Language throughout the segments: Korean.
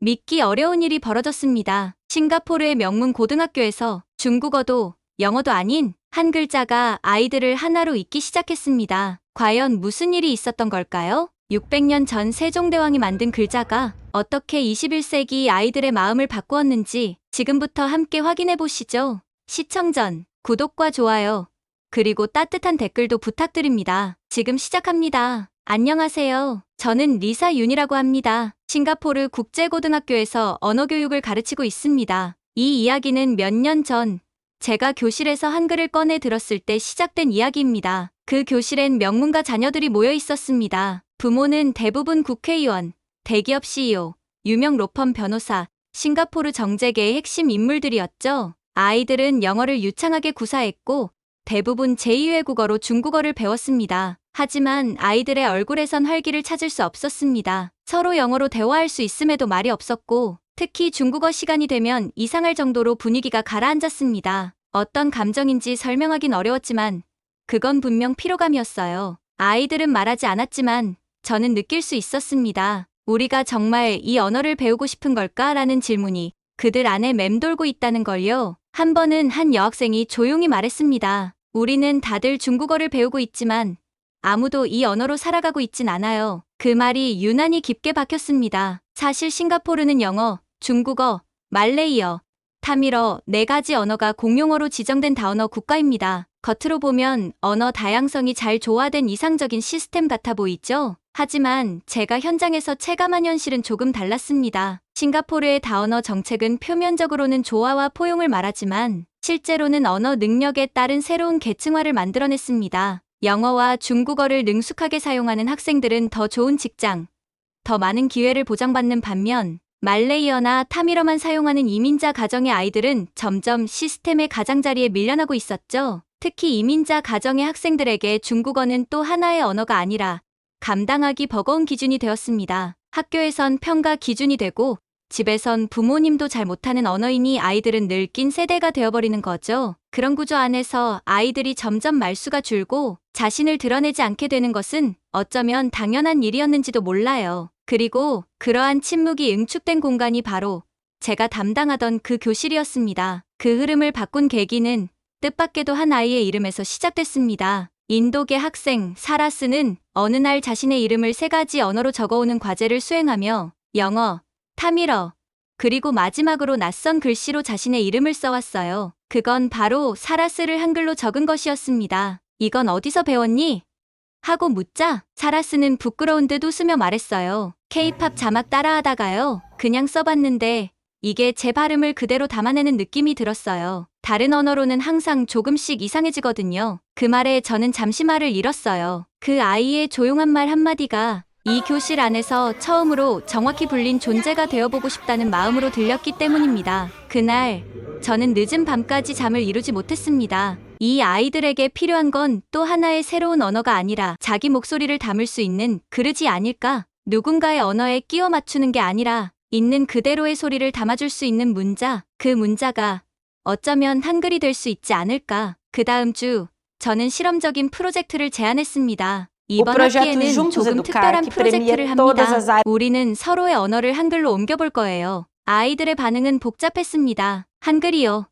믿기 어려운 일이 벌어졌습니다. 싱가포르의 명문 고등학교에서 중국어도 영어도 아닌 한 글자가 아이들을 하나로 읽기 시작했습니다. 과연 무슨 일이 있었던 걸까요? 600년 전 세종대왕이 만든 글자가 어떻게 21세기 아이들의 마음을 바꾸었는지 지금부터 함께 확인해 보시죠. 시청 전 구독과 좋아요, 그리고 따뜻한 댓글도 부탁드립니다. 지금 시작합니다. 안녕하세요. 저는 리사 윤이라고 합니다. 싱가포르 국제고등학교에서 언어교육을 가르치고 있습니다. 이 이야기는 몇 년 전 제가 교실에서 한글을 꺼내 들었을 때 시작된 이야기입니다. 그 교실엔 명문가 자녀들이 모여 있었습니다. 부모는 대부분 국회의원, 대기업 CEO, 유명 로펌 변호사, 싱가포르 정재계의 핵심 인물들이었죠. 아이들은 영어를 유창하게 구사했고 대부분 제2외국어로 중국어를 배웠습니다. 하지만 아이들의 얼굴에선 활기를 찾을 수 없었습니다. 서로 영어로 대화할 수 있음에도 말이 없었고 특히 중국어 시간이 되면 이상할 정도로 분위기가 가라앉았습니다. 어떤 감정인지 설명하긴 어려웠지만 그건 분명 피로감이었어요. 아이들은 말하지 않았지만 저는 느낄 수 있었습니다. 우리가 정말 이 언어를 배우고 싶은 걸까라는 질문이 그들 안에 맴돌고 있다는 걸요. 한 번은 한 여학생이 조용히 말했습니다. 우리는 다들 중국어를 배우고 있지만 아무도 이 언어로 살아가고 있진 않아요. 그 말이 유난히 깊게 박혔습니다. 사실 싱가포르는 영어, 중국어, 말레이어, 타밀어 4가지 언어가 공용어로 지정된 다원어 국가입니다. 겉으로 보면 언어 다양성이 잘 조화된 이상적인 시스템 같아 보이죠? 하지만 제가 현장에서 체감한 현실은 조금 달랐습니다. 싱가포르의 다원어 정책은 표면적으로는 조화와 포용을 말하지만 실제로는 언어 능력에 따른 새로운 계층화를 만들어냈습니다. 영어와 중국어를 능숙하게 사용하는 학생들은 더 좋은 직장, 더 많은 기회를 보장받는 반면 말레이어나 타밀어만 사용하는 이민자 가정의 아이들은 점점 시스템의 가장자리에 밀려나고 있었죠. 특히 이민자 가정의 학생들에게 중국어는 또 하나의 언어가 아니라 감당하기 버거운 기준이 되었습니다. 학교에선 평가 기준이 되고 집에선 부모님도 잘 못하는 언어이니 아이들은 늙긴 세대가 되어버리는 거죠. 그런 구조 안에서 아이들이 점점 말수가 줄고 자신을 드러내지 않게 되는 것은 어쩌면 당연한 일이었는지도 몰라요. 그리고 그러한 침묵이 응축된 공간이 바로 제가 담당하던 그 교실이었습니다. 그 흐름을 바꾼 계기는 뜻밖에도 한 아이의 이름에서 시작됐습니다. 인도계 학생 사라스는 어느 날 자신의 이름을 3가지 언어로 적어오는 과제를 수행하며 영어, 타밀어, 그리고 마지막으로 낯선 글씨로 자신의 이름을 써왔어요. 그건 바로 사라스를 한글로 적은 것이었습니다. 이건 어디서 배웠니? 하고 묻자 사라스는 부끄러운 듯 웃으며 말했어요. K-팝 자막 따라하다가요. 그냥 써봤는데 이게 제 발음을 그대로 담아내는 느낌이 들었어요. 다른 언어로는 항상 조금씩 이상해지거든요. 그 말에 저는 잠시 말을 잃었어요. 그 아이의 조용한 말 한마디가 이 교실 안에서 처음으로 정확히 불린 존재가 되어보고 싶다는 마음으로 들렸기 때문입니다. 그날 저는 늦은 밤까지 잠을 이루지 못했습니다. 이 아이들에게 필요한 건 또 하나의 새로운 언어가 아니라 자기 목소리를 담을 수 있는 그릇이 아닐까? 누군가의 언어에 끼워 맞추는 게 아니라 있는 그대로의 소리를 담아줄 수 있는 문자, 그 문자가 어쩌면 한글이 될 수 있지 않을까? 그 다음 주 저는 실험적인 프로젝트를 제안했습니다. 이번 학기에는 조금 특별한 프로젝트를 합니다. 우리는 서로의 언어를 한글로 옮겨볼 거예요. 아이들의 반응은 복잡했습니다. 한글이요.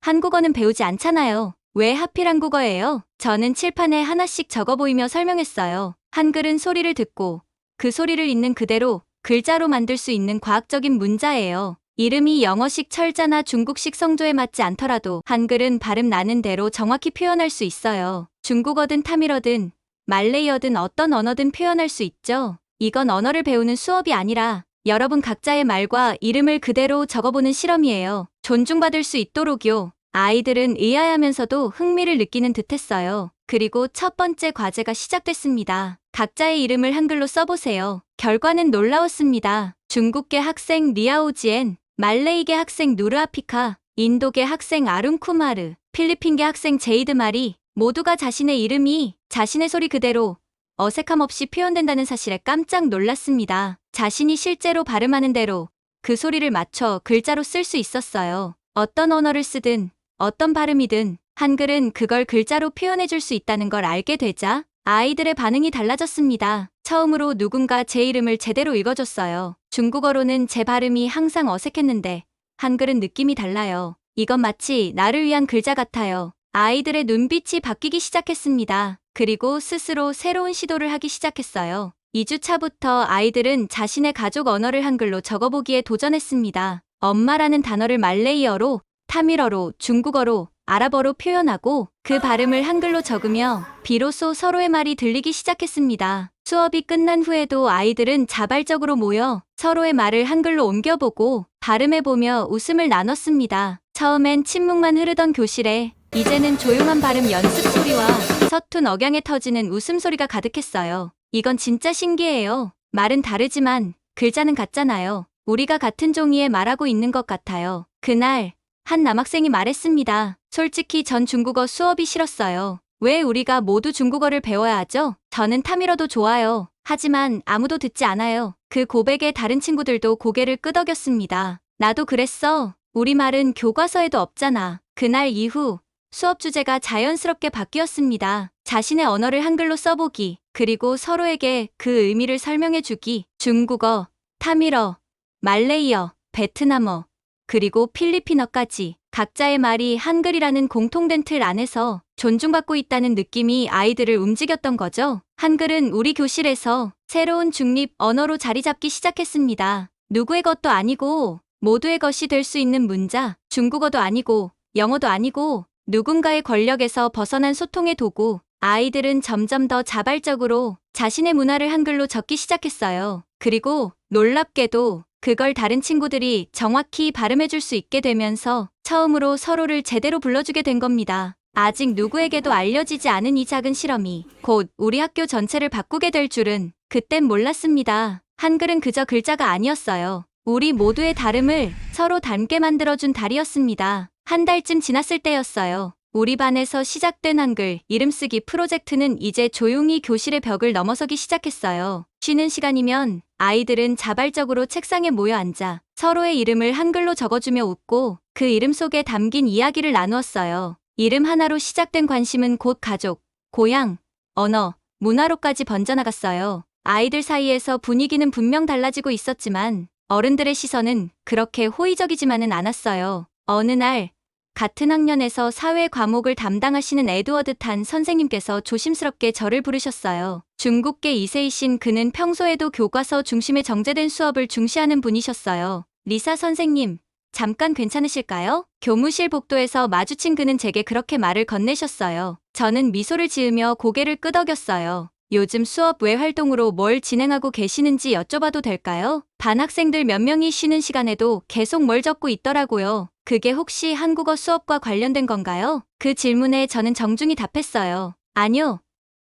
한국어는 배우지 않잖아요. 왜 하필 한국어예요? 저는 칠판에 하나씩 적어 보이며 설명했어요. 한글은 소리를 듣고 그 소리를 있는 그대로 글자로 만들 수 있는 과학적인 문자예요. 이름이 영어식 철자나 중국식 성조에 맞지 않더라도 한글은 발음 나는 대로 정확히 표현할 수 있어요. 중국어든 타밀어든 말레이어든 어떤 언어든 표현할 수 있죠. 이건 언어를 배우는 수업이 아니라 여러분 각자의 말과 이름을 그대로 적어보는 실험이에요. 존중받을 수 있도록요. 아이들은 의아해하면서도 흥미를 느끼는 듯했어요. 그리고 첫 번째 과제가 시작됐습니다. 각자의 이름을 한글로 써보세요. 결과는 놀라웠습니다. 중국계 학생 리아오지엔, 말레이계 학생 누르아피카, 인도계 학생 아룬쿠마르, 필리핀계 학생 제이드 마리 모두가 자신의 이름이 자신의 소리 그대로 어색함 없이 표현된다는 사실에 깜짝 놀랐습니다. 자신이 실제로 발음하는 대로 그 소리를 맞춰 글자로 쓸 수 있었어요. 어떤 언어를 쓰든 어떤 발음이든 한글은 그걸 글자로 표현해줄 수 있다는 걸 알게 되자 아이들의 반응이 달라졌습니다. 처음으로 누군가 제 이름을 제대로 읽어줬어요. 중국어로는 제 발음이 항상 어색했는데 한글은 느낌이 달라요. 이건 마치 나를 위한 글자 같아요. 아이들의 눈빛이 바뀌기 시작했습니다. 그리고 스스로 새로운 시도를 하기 시작했어요. 2주 차부터 아이들은 자신의 가족 언어를 한글로 적어보기에 도전했습니다. 엄마라는 단어를 말레이어로, 타밀어로, 중국어로, 아랍어로 표현하고 그 발음을 한글로 적으며 비로소 서로의 말이 들리기 시작했습니다. 수업이 끝난 후에도 아이들은 자발적으로 모여 서로의 말을 한글로 옮겨보고 발음해보며 웃음을 나눴습니다. 처음엔 침묵만 흐르던 교실에 이제는 조용한 발음 연습 소리와 서툰 억양에 터지는 웃음소리가 가득했어요. 이건 진짜 신기해요. 말은 다르지만 글자는 같잖아요. 우리가 같은 종이에 말하고 있는 것 같아요. 그날 한 남학생이 말했습니다. 솔직히 전 중국어 수업이 싫었어요. 왜 우리가 모두 중국어를 배워야 하죠? 저는 타밀어도 좋아요. 하지만 아무도 듣지 않아요. 그 고백에 다른 친구들도 고개를 끄덕였습니다. 나도 그랬어. 우리말은 교과서에도 없잖아. 그날 이후 수업 주제가 자연스럽게 바뀌었습니다. 자신의 언어를 한글로 써보기, 그리고 서로에게 그 의미를 설명해주기. 중국어, 타밀어, 말레이어, 베트남어, 그리고 필리핀어까지 각자의 말이 한글이라는 공통된 틀 안에서 존중받고 있다는 느낌이 아이들을 움직였던 거죠. 한글은 우리 교실에서 새로운 중립 언어로 자리 잡기 시작했습니다. 누구의 것도 아니고 모두의 것이 될 수 있는 문자, 중국어도 아니고 영어도 아니고 누군가의 권력에서 벗어난 소통의 도구. 아이들은 점점 더 자발적으로 자신의 문화를 한글로 적기 시작했어요. 그리고 놀랍게도 그걸 다른 친구들이 정확히 발음해줄 수 있게 되면서 처음으로 서로를 제대로 불러주게 된 겁니다. 아직 누구에게도 알려지지 않은 이 작은 실험이 곧 우리 학교 전체를 바꾸게 될 줄은 그땐 몰랐습니다. 한글은 그저 글자가 아니었어요. 우리 모두의 다름을 서로 닮게 만들어준 달이었습니다. 한 달쯤 지났을 때였어요. 우리 반에서 시작된 한글 이름 쓰기 프로젝트는 이제 조용히 교실의 벽을 넘어서기 시작했어요. 쉬는 시간이면 아이들은 자발적으로 책상에 모여 앉아 서로의 이름을 한글로 적어주며 웃고 그 이름 속에 담긴 이야기를 나누었어요. 이름 하나로 시작된 관심은 곧 가족, 고향, 언어, 문화로까지 번져나갔어요. 아이들 사이에서 분위기는 분명 달라지고 있었지만 어른들의 시선은 그렇게 호의적이지만은 않았어요. 어느 날 같은 학년에서 사회 과목을 담당하시는 에드워드 탄 선생님께서 조심스럽게 저를 부르셨어요. 중국계 2세이신 그는 평소에도 교과서 중심의 정제된 수업을 중시하는 분이셨어요. 리사 선생님, 잠깐 괜찮으실까요? 교무실 복도에서 마주친 그는 제게 그렇게 말을 건네셨어요. 저는 미소를 지으며 고개를 끄덕였어요. 요즘 수업 외 활동으로 뭘 진행하고 계시는지 여쭤봐도 될까요? 반 학생들 몇 명이 쉬는 시간에도 계속 뭘 적고 있더라고요. 그게 혹시 한국어 수업과 관련된 건가요? 그 질문에 저는 정중히 답했어요. 아니요.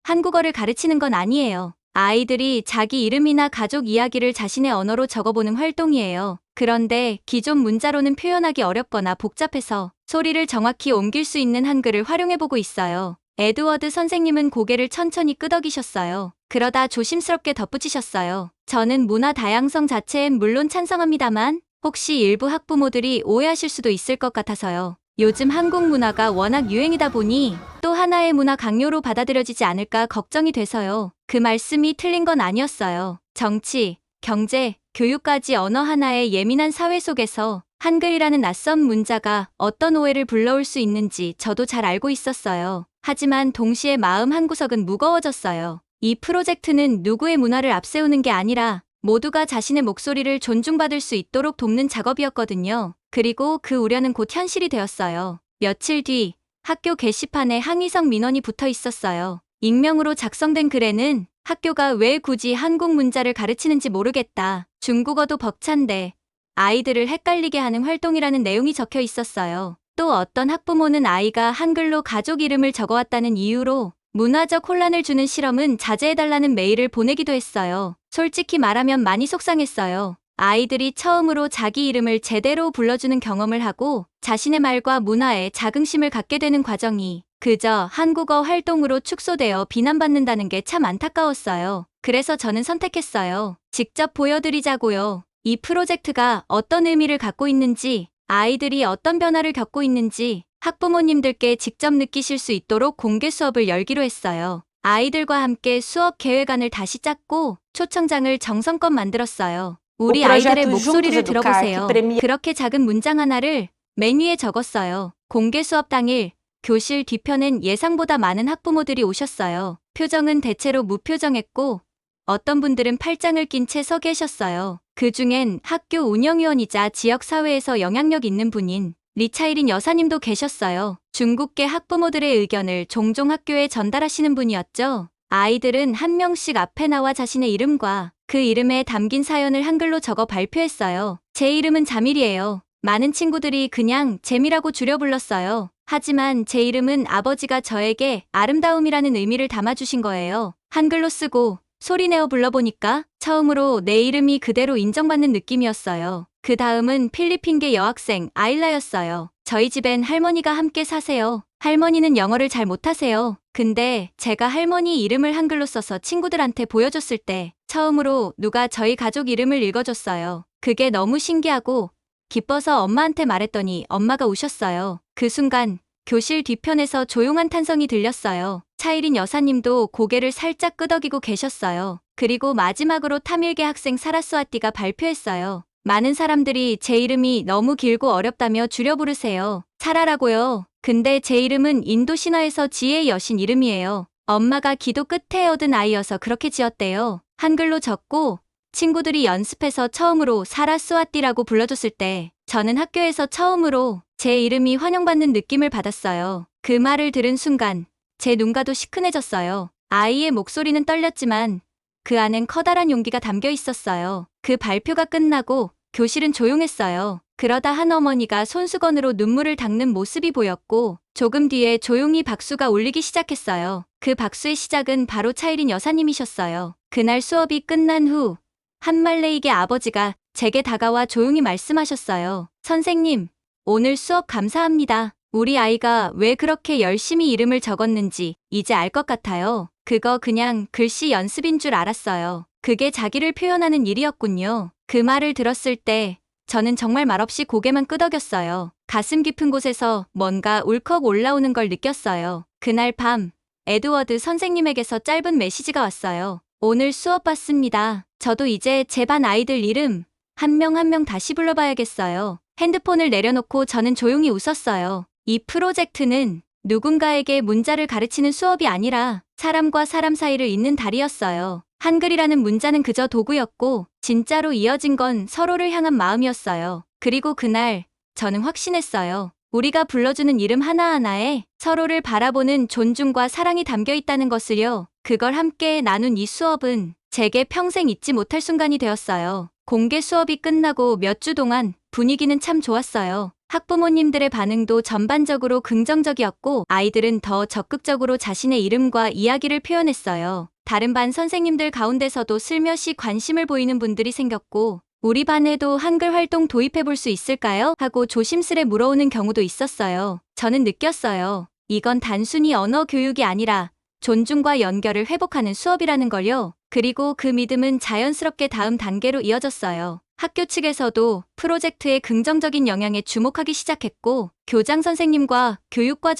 한국어를 가르치는 건 아니에요. 아이들이 자기 이름이나 가족 이야기를 자신의 언어로 적어보는 활동이에요. 그런데 기존 문자로는 표현하기 어렵거나 복잡해서 소리를 정확히 옮길 수 있는 한글을 활용해보고 있어요. 에드워드 선생님은 고개를 천천히 끄덕이셨어요. 그러다 조심스럽게 덧붙이셨어요. 저는 문화 다양성 자체엔 물론 찬성합니다만 혹시 일부 학부모들이 오해하실 수도 있을 것 같아서요. 요즘 한국 문화가 워낙 유행이다 보니 또 하나의 문화 강요로 받아들여지지 않을까 걱정이 돼서요. 그 말씀이 틀린 건 아니었어요. 정치, 경제, 교육까지 언어 하나의 예민한 사회 속에서 한글이라는 낯선 문자가 어떤 오해를 불러올 수 있는지 저도 잘 알고 있었어요. 하지만 동시에 마음 한구석은 무거워졌어요. 이 프로젝트는 누구의 문화를 앞세우는 게 아니라 모두가 자신의 목소리를 존중받을 수 있도록 돕는 작업이었거든요. 그리고 그 우려는 곧 현실이 되었어요. 며칠 뒤 학교 게시판에 항의성 민원이 붙어 있었어요. 익명으로 작성된 글에는 학교가 왜 굳이 한국 문자를 가르치는지 모르겠다. 중국어도 벅찬데 아이들을 헷갈리게 하는 활동이라는 내용이 적혀 있었어요. 또 어떤 학부모는 아이가 한글로 가족 이름을 적어왔다는 이유로 문화적 혼란을 주는 실험은 자제해달라는 메일을 보내기도 했어요. 솔직히 말하면 많이 속상했어요. 아이들이 처음으로 자기 이름을 제대로 불러주는 경험을 하고 자신의 말과 문화에 자긍심을 갖게 되는 과정이 그저 한국어 활동으로 축소되어 비난받는다는 게 참 안타까웠어요. 그래서 저는 선택했어요. 직접 보여드리자고요. 이 프로젝트가 어떤 의미를 갖고 있는지, 아이들이 어떤 변화를 겪고 있는지 학부모님들께 직접 느끼실 수 있도록 공개 수업을 열기로 했어요. 아이들과 함께 수업 계획안을 다시 짰고 초청장을 정성껏 만들었어요. O 우리 아이들의 projeto Juntos 목소리를 Educar, que 들어보세요. premia 그렇게 작은 문장 하나를 맨 위에 적었어요. 공개 수업 당일 교실 뒤편엔 예상보다 많은 학부모들이 오셨어요. 표정은 대체로 무표정했고 어떤 분들은 팔짱을 낀 채 서 계셨어요. 그 중엔 학교 운영위원이자 지역사회에서 영향력 있는 분인 리차이린 여사님도 계셨어요. 중국계 학부모들의 의견을 종종 학교에 전달하시는 분이었죠. 아이들은 한 명씩 앞에 나와 자신의 이름과 그 이름에 담긴 사연을 한글로 적어 발표했어요. 제 이름은 자밀이에요. 많은 친구들이 그냥 재미라고 줄여 불렀어요. 하지만 제 이름은 아버지가 저에게 아름다움이라는 의미를 담아주신 거예요. 한글로 쓰고 소리내어 불러보니까 처음으로 내 이름이 그대로 인정받는 느낌이었어요. 그 다음은 필리핀계 여학생 아일라였어요. 저희 집엔 할머니가 함께 사세요. 할머니는 영어를 잘 못하세요. 근데 제가 할머니 이름을 한글로 써서 친구들한테 보여줬을 때 처음으로 누가 저희 가족 이름을 읽어줬어요. 그게 너무 신기하고 기뻐서 엄마한테 말했더니 엄마가 우셨어요. 그 순간 교실 뒤편에서 조용한 탄성이 들렸어요. 차이린 여사님도 고개를 살짝 끄덕이고 계셨어요. 그리고 마지막으로 타밀계 학생 사라스와띠가 발표했어요. 많은 사람들이 제 이름이 너무 길고 어렵다며 줄여 부르세요. 사라라고요. 근데 제 이름은 인도 신화에서 지혜의 여신 이름이에요. 엄마가 기도 끝에 얻은 아이여서 그렇게 지었대요. 한글로 적고 친구들이 연습해서 처음으로 사라스와띠라고 불러줬을 때 저는 학교에서 처음으로 제 이름이 환영받는 느낌을 받았어요. 그 말을 들은 순간 제 눈가도 시큰해졌어요. 아이의 목소리는 떨렸지만 그 안엔 커다란 용기가 담겨 있었어요. 그 발표가 끝나고 교실은 조용했어요. 그러다 한 어머니가 손수건으로 눈물을 닦는 모습이 보였고 조금 뒤에 조용히 박수가 울리기 시작했어요. 그 박수의 시작은 바로 차이린 여사님이셨어요. 그날 수업이 끝난 후 한말레이계 아버지가 제게 다가와 조용히 말씀하셨어요. 선생님, 오늘 수업 감사합니다. 우리 아이가 왜 그렇게 열심히 이름을 적었는지 이제 알 것 같아요. 그거 그냥 글씨 연습인 줄 알았어요. 그게 자기를 표현하는 일이었군요. 그 말을 들었을 때 저는 정말 말없이 고개만 끄덕였어요. 가슴 깊은 곳에서 뭔가 울컥 올라오는 걸 느꼈어요. 그날 밤 에드워드 선생님에게서 짧은 메시지가 왔어요. 오늘 수업 봤습니다. 저도 이제 제 반 아이들 이름 한 명 한 명 다시 불러봐야겠어요. 핸드폰을 내려놓고 저는 조용히 웃었어요. 이 프로젝트는 누군가에게 문자를 가르치는 수업이 아니라 사람과 사람 사이를 잇는 달이었어요. 한글이라는 문자는 그저 도구였고 진짜로 이어진 건 서로를 향한 마음이었어요. 그리고 그날 저는 확신했어요. 우리가 불러주는 이름 하나하나에 서로를 바라보는 존중과 사랑이 담겨 있다는 것을요. 그걸 함께 나눈 이 수업은 제게 평생 잊지 못할 순간이 되었어요. 공개 수업이 끝나고 몇 주 동안 분위기는 참 좋았어요. 학부모님들의 반응도 전반적으로 긍정적이었고 아이들은 더 적극적으로 자신의 이름과 이야기를 표현했어요. 다른 반 선생님들 가운데서도 슬며시 관심을 보이는 분들이 생겼고 우리 반에도 한글 활동 도입해볼 수 있을까요? 하고 조심스레 물어오는 경우도 있었어요. 저는 느꼈어요. 이건 단순히 언어 교육이 아니라 존중과 연결을 회복하는 수업이라는 걸요. 그리고 그 믿음은 자연스럽게 다음 단계로 이어졌어요. 학교 측에서도 프로젝트의 긍정적인 영향에 주목하기 시작했고 교장 선생님과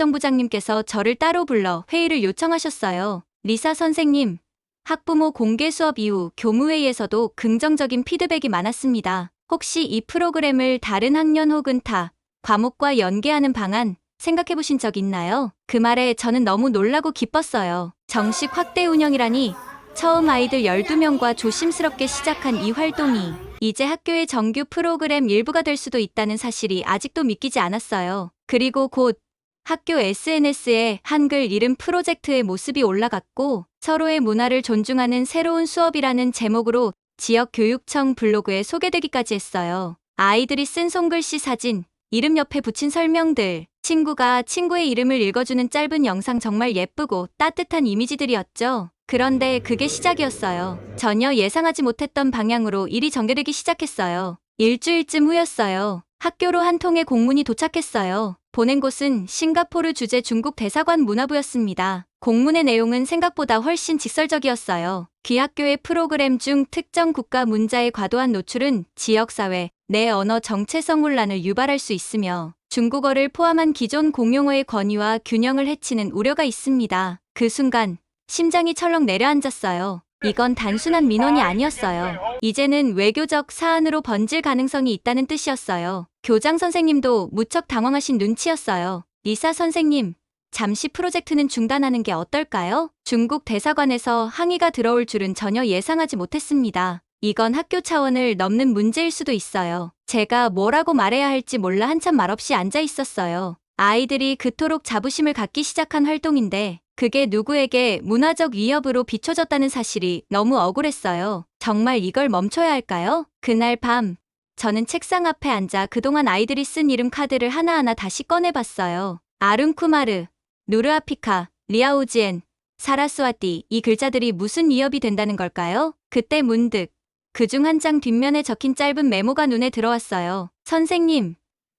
교육과정부장님께서 저를 따로 불러 회의를 요청하셨어요. 리사 선생님, 학부모 공개 수업 이후 교무회의에서도 긍정적인 피드백이 많았습니다. 혹시 이 프로그램을 다른 학년 혹은 타 과목과 연계하는 방안 생각해보신 적 있나요? 그 말에 저는 너무 놀라고 기뻤어요. 정식 확대 운영이라니 처음 아이들 12명과 조심스럽게 시작한 이 활동이 이제 학교의 정규 프로그램 일부가 될 수도 있다는 사실이 아직도 믿기지 않았어요. 그리고 곧 학교 SNS에 한글 이름 프로젝트의 모습이 올라갔고 서로의 문화를 존중하는 새로운 수업이라는 제목으로 지역 교육청 블로그에 소개되기까지 했어요. 아이들이 쓴 손글씨 사진, 이름 옆에 붙인 설명들, 친구가 친구의 이름을 읽어주는 짧은 영상 정말 예쁘고 따뜻한 이미지들이었죠. 그런데 그게 시작이었어요. 전혀 예상하지 못했던 방향으로 일이 전개되기 시작했어요. 일주일쯤 후였어요. 학교로 한 통의 공문이 도착했어요. 보낸 곳은 싱가포르 주재 중국 대사관 문화부였습니다. 공문의 내용은 생각보다 훨씬 직설적이었어요. 귀학교의 프로그램 중 특정 국가 문자의 과도한 노출은 지역사회 내 언어 정체성 혼란을 유발할 수 있으며 중국어를 포함한 기존 공용어의 권위와 균형을 해치는 우려가 있습니다. 그 순간 심장이 철렁 내려앉았어요. 이건 단순한 민원이 아니었어요. 이제는 외교적 사안으로 번질 가능성이 있다는 뜻이었어요. 교장 선생님도 무척 당황하신 눈치였어요. 리사 선생님, 잠시 프로젝트는 중단하는 게 어떨까요? 중국 대사관에서 항의가 들어올 줄은 전혀 예상하지 못했습니다. 이건 학교 차원을 넘는 문제일 수도 있어요. 제가 뭐라고 말해야 할지 몰라 한참 말없이 앉아 있었어요. 아이들이 그토록 자부심을 갖기 시작한 활동인데 그게 누구에게 문화적 위협으로 비춰졌다는 사실이 너무 억울했어요. 정말 이걸 멈춰야 할까요? 그날 밤 저는 책상 앞에 앉아 그동안 아이들이 쓴 이름 카드를 하나하나 다시 꺼내봤어요. 아룬쿠마르, 누르아피카, 리아오지엔, 사라스와티, 이 글자들이 무슨 위협이 된다는 걸까요? 그때 문득 그중 한 장 뒷면에 적힌 짧은 메모가 눈에 들어왔어요. 선생님,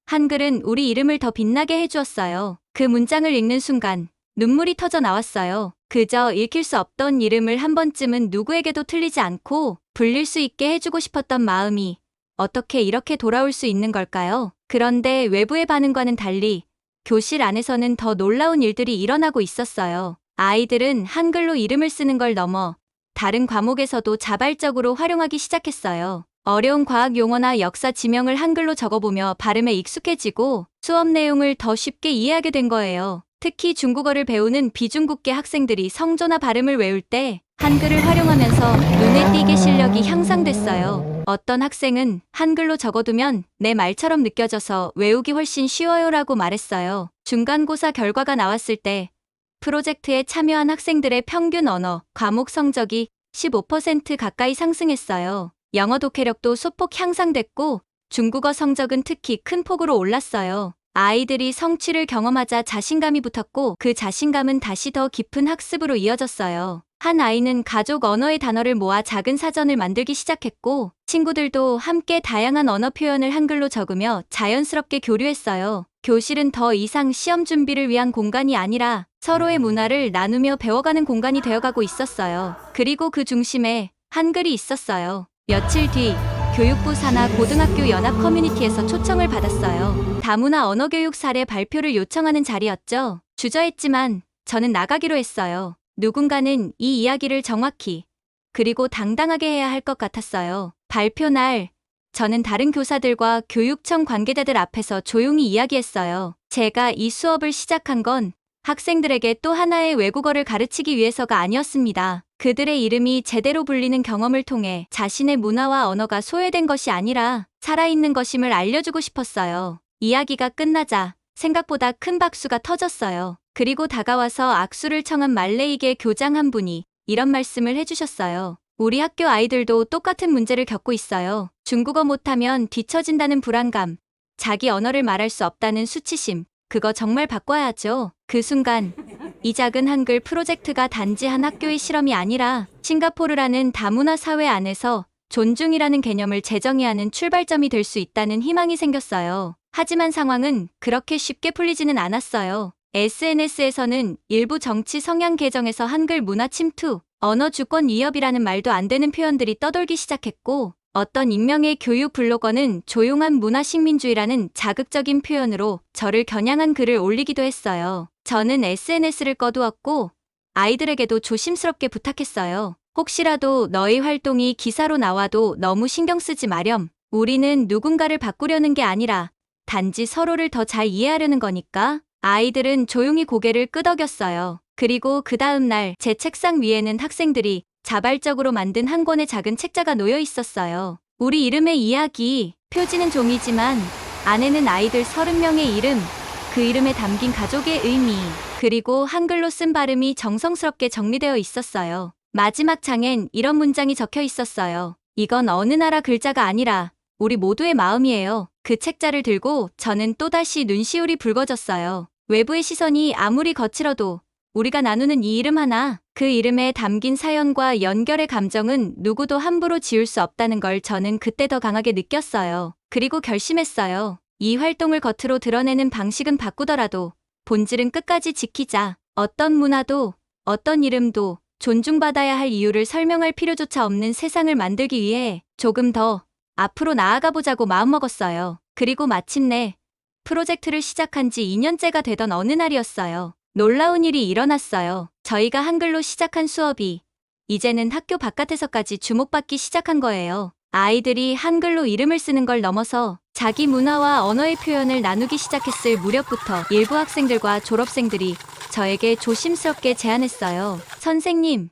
한글은 우리 이름을 더 빛나게 해주었어요. 그 문장을 읽는 순간 눈물이 터져 나왔어요. 그저 읽힐 수 없던 이름을 한 번쯤은 누구에게도 틀리지 않고 불릴 수 있게 해주고 싶었던 마음이 어떻게 이렇게 돌아올 수 있는 걸까요? 그런데 외부의 반응과는 달리 교실 안에서는 더 놀라운 일들이 일어나고 있었어요. 아이들은 한글로 이름을 쓰는 걸 넘어 다른 과목에서도 자발적으로 활용하기 시작했어요. 어려운 과학 용어나 역사 지명을 한글로 적어보며 발음에 익숙해지고 수업 내용을 더 쉽게 이해하게 된 거예요. 특히 중국어를 배우는 비중국계 학생들이 성조나 발음을 외울 때 한글을 활용하면서 눈에 띄게 실력이 향상됐어요. 어떤 학생은 한글로 적어두면 내 말처럼 느껴져서 외우기 훨씬 쉬워요라고 말했어요. 중간고사 결과가 나왔을 때 프로젝트에 참여한 학생들의 평균 언어, 과목 성적이 15% 가까이 상승했어요. 영어 독해력도 소폭 향상됐고 중국어 성적은 특히 큰 폭으로 올랐어요. 아이들이 성취를 경험하자 자신감이 붙었고 그 자신감은 다시 더 깊은 학습으로 이어졌어요. 한 아이는 가족 언어의 단어를 모아 작은 사전을 만들기 시작했고 친구들도 함께 다양한 언어 표현을 한글로 적으며 자연스럽게 교류했어요. 교실은 더 이상 시험 준비를 위한 공간이 아니라 서로의 문화를 나누며 배워가는 공간이 되어가고 있었어요. 그리고 그 중심에 한글이 있었어요. 며칠 뒤 교육부 산하 고등학교 연합 커뮤니티에서 초청을 받았어요. 다문화 언어교육 사례 발표를 요청하는 자리였죠. 주저했지만 저는 나가기로 했어요. 누군가는 이 이야기를 정확히 그리고 당당하게 해야 할 것 같았어요. 발표 날 저는 다른 교사들과 교육청 관계자들 앞에서 조용히 이야기했어요. 제가 이 수업을 시작한 건 학생들에게 또 하나의 외국어를 가르치기 위해서가 아니었습니다. 그들의 이름이 제대로 불리는 경험을 통해 자신의 문화와 언어가 소외된 것이 아니라 살아있는 것임을 알려주고 싶었어요. 이야기가 끝나자 생각보다 큰 박수가 터졌어요. 그리고 다가와서 악수를 청한 말레이계 교장 한 분이 이런 말씀을 해주셨어요. 우리 학교 아이들도 똑같은 문제를 겪고 있어요. 중국어 못하면 뒤처진다는 불안감, 자기 언어를 말할 수 없다는 수치심, 그거 정말 바꿔야죠. 그 순간 이 작은 한글 프로젝트가 단지 한 학교의 실험이 아니라 싱가포르라는 다문화 사회 안에서 존중이라는 개념을 재정의하는 출발점이 될 수 있다는 희망이 생겼어요. 하지만 상황은 그렇게 쉽게 풀리지는 않았어요. SNS에서는 일부 정치 성향 계정에서 한글 문화 침투, 언어 주권 위협이라는 말도 안 되는 표현들이 떠돌기 시작했고 어떤 익명의 교육 블로거는 조용한 문화식민주의라는 자극적인 표현으로 저를 겨냥한 글을 올리기도 했어요. 저는 SNS를 꺼두었고 아이들에게도 조심스럽게 부탁했어요. 혹시라도 너의 활동이 기사로 나와도 너무 신경 쓰지 마렴. 우리는 누군가를 바꾸려는 게 아니라 단지 서로를 더 잘 이해하려는 거니까. 아이들은 조용히 고개를 끄덕였어요. 그리고 그 다음 날 제 책상 위에는 학생들이 자발적으로 만든 한 권의 작은 책자가 놓여 있었어요. 우리 이름의 이야기, 표지는 종이지만 안에는 아이들 30명의 이름, 그 이름에 담긴 가족의 의미, 그리고 한글로 쓴 발음이 정성스럽게 정리되어 있었어요. 마지막 장엔 이런 문장이 적혀 있었어요. 이건 어느 나라 글자가 아니라 우리 모두의 마음이에요. 그 책자를 들고 저는 또다시 눈시울이 붉어졌어요. 외부의 시선이 아무리 거칠어도 우리가 나누는 이 이름 하나, 그 이름에 담긴 사연과 연결의 감정은 누구도 함부로 지울 수 없다는 걸 저는 그때 더 강하게 느꼈어요. 그리고 결심했어요. 이 활동을 겉으로 드러내는 방식은 바꾸더라도 본질은 끝까지 지키자. 어떤 문화도, 어떤 이름도 존중받아야 할 이유를 설명할 필요조차 없는 세상을 만들기 위해 조금 더 앞으로 나아가 보자고 마음먹었어요. 그리고 마침내 프로젝트를 시작한 지 2년째가 되던 어느 날이었어요. 놀라운 일이 일어났어요. 저희가 한글로 시작한 수업이 이제는 학교 바깥에서까지 주목받기 시작한 거예요. 아이들이 한글로 이름을 쓰는 걸 넘어서 자기 문화와 언어의 표현을 나누기 시작했을 무렵부터 일부 학생들과 졸업생들이 저에게 조심스럽게 제안했어요. 선생님,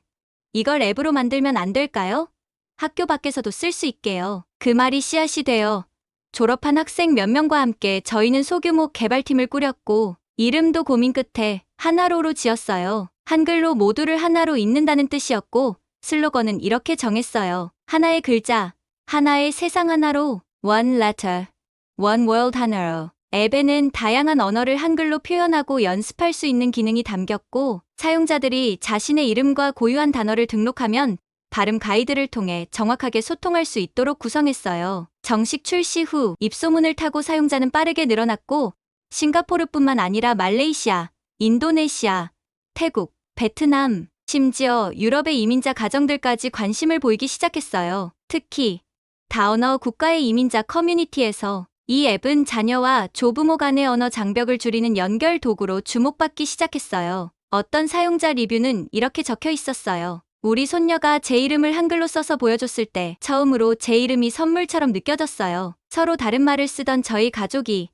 이걸 앱으로 만들면 안 될까요? 학교 밖에서도 쓸 수 있게요. 그 말이 씨앗이 되어 졸업한 학생 몇 명과 함께 저희는 소규모 개발팀을 꾸렸고 이름도 고민 끝에 하나로로 지었어요. 한글로 모두를 하나로 잇는다는 뜻이었고 슬로건은 이렇게 정했어요. 하나의 글자, 하나의 세상 하나로 One letter, One world 하나로. 앱에는 다양한 언어를 한글로 표현하고 연습할 수 있는 기능이 담겼고 사용자들이 자신의 이름과 고유한 단어를 등록하면 발음 가이드를 통해 정확하게 소통할 수 있도록 구성했어요. 정식 출시 후 입소문을 타고 사용자는 빠르게 늘어났고 싱가포르뿐만 아니라 말레이시아, 인도네시아, 태국, 베트남, 심지어 유럽의 이민자 가정들까지 관심을 보이기 시작했어요. 특히 다언어 국가의 이민자 커뮤니티에서 이 앱은 자녀와 조부모 간의 언어 장벽을 줄이는 연결 도구로 주목받기 시작했어요. 어떤 사용자 리뷰는 이렇게 적혀 있었어요. 우리 손녀가 제 이름을 한글로 써서 보여줬을 때 처음으로 제 이름이 선물처럼 느껴졌어요. 서로 다른 말을 쓰던 저희 가족이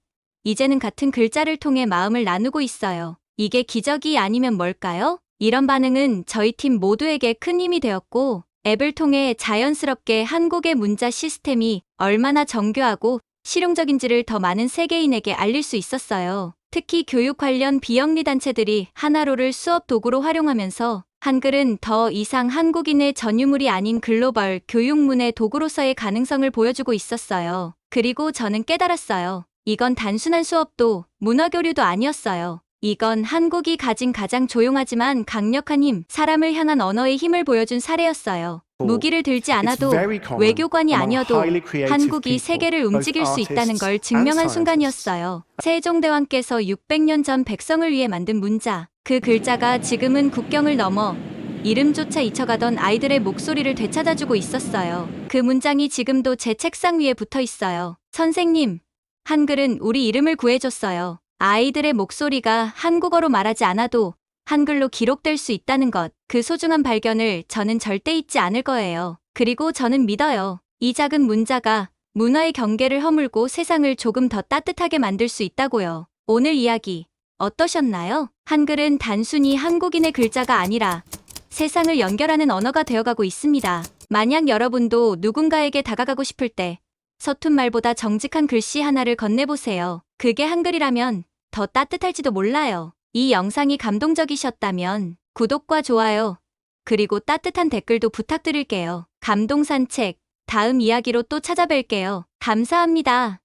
이제는 같은 글자를 통해 마음을 나누고 있어요. 이게 기적이 아니면 뭘까요? 이런 반응은 저희 팀 모두에게 큰 힘이 되었고 앱을 통해 자연스럽게 한국의 문자 시스템이 얼마나 정교하고 실용적인지를 더 많은 세계인에게 알릴 수 있었어요. 특히 교육 관련 비영리 단체들이 하나로를 수업 도구로 활용하면서 한글은 더 이상 한국인의 전유물이 아닌 글로벌 교육문의 도구로서의 가능성을 보여주고 있었어요. 그리고 저는 깨달았어요. 이건 단순한 수업도 문화교류도 아니었어요. 이건 한국이 가진 가장 조용하지만 강력한 힘, 사람을 향한 언어의 힘을 보여준 사례였어요. 무기를 들지 않아도 외교관이 아니어도 한국이 세계를 움직일 수 있다는 걸 증명한 순간이었어요. 세종대왕께서 600년 전 백성을 위해 만든 문자. 그 글자가 지금은 국경을 넘어 이름조차 잊혀가던 아이들의 목소리를 되찾아주고 있었어요. 그 문장이 지금도 제 책상 위에 붙어 있어요. 선생님, 한글은 우리 이름을 구해줬어요. 아이들의 목소리가 한국어로 말하지 않아도 한글로 기록될 수 있다는 것, 그 소중한 발견을 저는 절대 잊지 않을 거예요. 그리고 저는 믿어요. 이 작은 문자가 문화의 경계를 허물고 세상을 조금 더 따뜻하게 만들 수 있다고요. 오늘 이야기 어떠셨나요? 한글은 단순히 한국인의 글자가 아니라 세상을 연결하는 언어가 되어가고 있습니다. 만약 여러분도 누군가에게 다가가고 싶을 때 서툰 말보다 정직한 글씨 하나를 건네보세요. 그게 한글이라면 더 따뜻할지도 몰라요. 이 영상이 감동적이셨다면 구독과 좋아요, 그리고 따뜻한 댓글도 부탁드릴게요. 감동 산책, 다음 이야기로 또 찾아뵐게요. 감사합니다.